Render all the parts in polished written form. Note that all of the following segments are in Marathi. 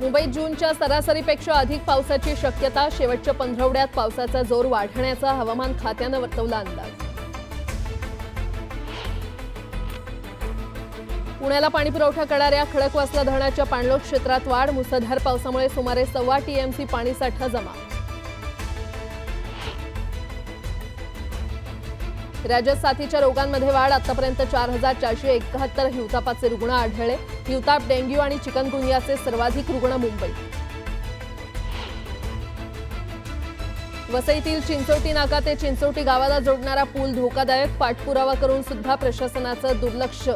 मुंबईत जूनच्या सरासरीपेक्षा अधिक पावसाची शक्यता। शेवटच्या पंधरवड्यात पावसाचा जोर वाढण्याचा हवामान खात्यानं वर्तवला अंदाज। पुण्याला पाणीपुरवठा करणाऱ्या खडकवासला धरणाच्या पाणलोट क्षेत्रात वाढ। मुसळधार पावसामुळे सुमारे 1.25 टीएमसी पाणीसाठा जमा। राज्यात साथीच्या रोगांमध्ये वाढ। आतापर्यंत 4471 हिवतापाचे रुग्ण आढळले। हिवताप, डेंग्यू आणि चिकनगुनियाचे सर्वाधिक रुग्ण मुंबईत। वसईतील चिंचोटी नाका ते चिंचोटी गावाला जोडणारा पूल धोकादायक। पाठपुरावा करून सुद्धा प्रशासनाचं दुर्लक्ष।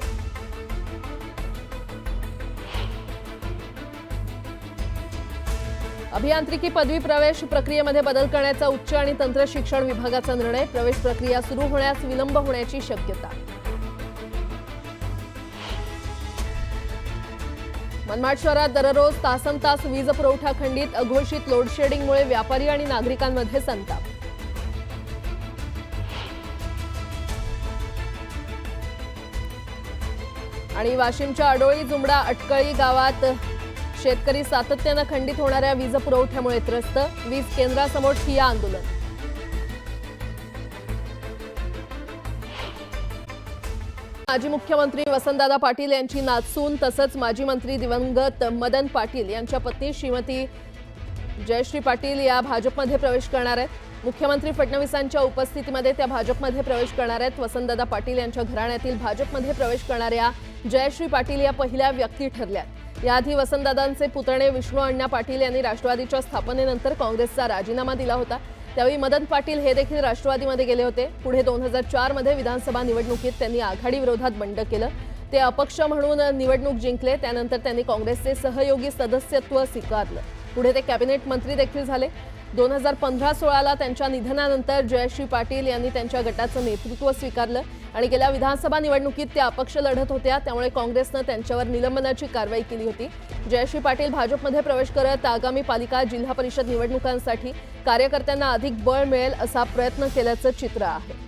अभियांत्रिकी पदवी प्रवेश प्रक्रियेमध्ये बदल करण्याचा उच्च आणि तंत्र शिक्षण विभागाचा निर्णय। प्रवेश प्रक्रिया सुरू होण्यास विलंब होण्याची शक्यता। मनमाड शहरात दररोज तासनतास वीज पुरवठा खंडित। अघोषित लोडशेडिंगमुळे व्यापारी आणि नागरिकांमध्ये संताप। आणि वाशिमच्या अडोळी जुमडा अटकळी गावात शेतकरी सातत्यानं खंडित होणाऱ्या वीज पुरवठ्यामुळे त्रस्त। वीज केंद्रासमोर ठिय्या आंदोलन। माजी मुख्यमंत्री वसंतदादा पाटील यांची नातसून तसंच माजी मंत्री दिवंगत मदन पाटील यांच्या पत्नी श्रीमती जयश्री पाटील या भाजपमध्ये प्रवेश करणार आहेत। मुख्यमंत्री फडणवीसांच्या उपस्थितीमध्ये त्या भाजपमध्ये प्रवेश करणार आहेत। वसंतदादा पाटील यांच्या घराण्यातील भाजपमध्ये प्रवेश करणाऱ्या जयश्री पाटील या पहिल्या व्यक्ती ठरल्या। याआधी वसंतदादांचे पुतणे विष्णू अण्णा पाटील यांनी राष्ट्रवादीच्या स्थापनेनंतर काँग्रेसचा राजीनामा दिला होता। त्यावेळी मदन पाटील हे देखील राष्ट्रवादीमध्ये गेले होते। पुढे 2004 मध्ये विधानसभा निवडणुकीत त्यांनी आघाडी विरोधात बंड केलं। ते अपक्ष म्हणून निवडणूक जिंकले। त्यानंतर त्यांनी काँग्रेसचे सहयोगी सदस्यत्व स्वीकारलं। पुढे ते कॅबिनेट मंत्री देखील झाले। 2015-16ला त्यांच्या निधनानंतर जयश्री पाटील यांनी त्यांच्या गटाचं नेतृत्व स्वीकारलं आणि गेल्या विधानसभा निवडणुकीत त्या अपक्ष लढत होत्या। त्यामुळे काँग्रेसनं त्यांच्यावर निलंबनाची कारवाई केली होती। जयश्री पाटील भाजपमध्ये प्रवेश करत आगामी पालिका जिल्हा परिषद निवडणुकांसाठी कार्यकर्त्यांना अधिक बळ मिळेल असा प्रयत्न केल्याचं चित्र आहे।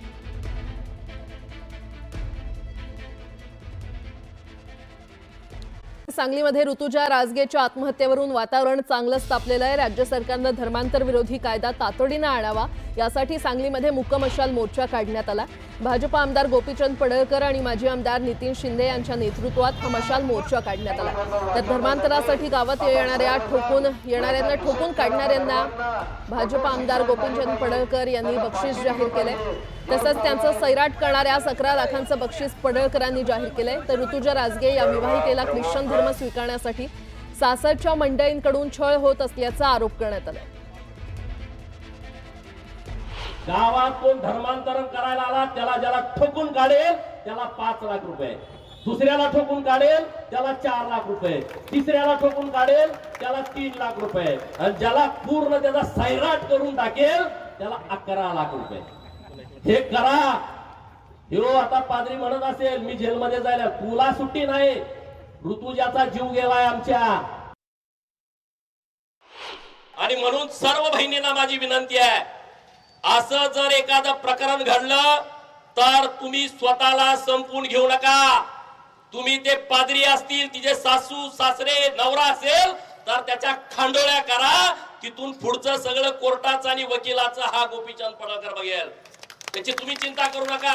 सांगलीमध्ये ऋतुजा राजगेच्या आत्महत्येवरून वातावरण चांगलंच तापलेलं आहे। राज्य सरकारनं धर्मांतर विरोधी कायदा तातडीनं आणावा यासाठी सांगलीमध्ये मूक मशाल मोर्चा काढण्यात आला। भाजप आमदार गोपीचंद पडळकर आणि माजी आमदार नितीन शिंदे यांच्या नेतृत्वात हा मशाल मोर्चा काढण्यात आला। तर धर्मांतरासाठी गावात येणाऱ्यांना ठोकून काढणाऱ्यांना भाजप आमदार गोपीचंद पडळकर यांनी बक्षीस जाहीर केले। तसंच त्यांचं सैराट करणाऱ्या 11 लाखांचं बक्षीस पडळकरांनी जाहीर केलंय। तर ऋतुजा राजगे या विवाहितेला ख्रिश्चन धर्म स्वीकारण्यासाठी सासरच्या मंडळींकडून छळ होत असल्याचा आरोप करण्यात आला। गावात कोण धर्मांतरण करायला आला ज्याला ठोकून काढेल त्याला 5 लाख रुपये, दुसऱ्याला ठोकून काढेल त्याला 4 लाख रुपये, तिसऱ्याला ठोकून काढेल त्याला 3 लाख रुपये आणि ज्याला पूर्ण त्याचा सैराट करून टाकेल त्याला 11 लाख रुपये। हे करा। हिरो आता पादरी म्हणत असेल मी जेलमध्ये जायला, तुला सुट्टी नाही। ऋतुजाचा जीव गेलाय आमच्या। आणि म्हणून सर्व बहिणींना माझी विनंती आहे, असं जर एखादं प्रकरण घडलं तर तुम्ही स्वतःला संपून घेऊ नका। तुम्ही ते पादरी असतील, तिचे सासू सासरे नवरा असेल तर त्याच्या खांडोळ्या करा। तिथून पुढचं सगळं कोर्टाचं आणि वकिलाचं हा गोपीचंद पडळकर बघेल। त्याची तुम्ही चिंता करू नका।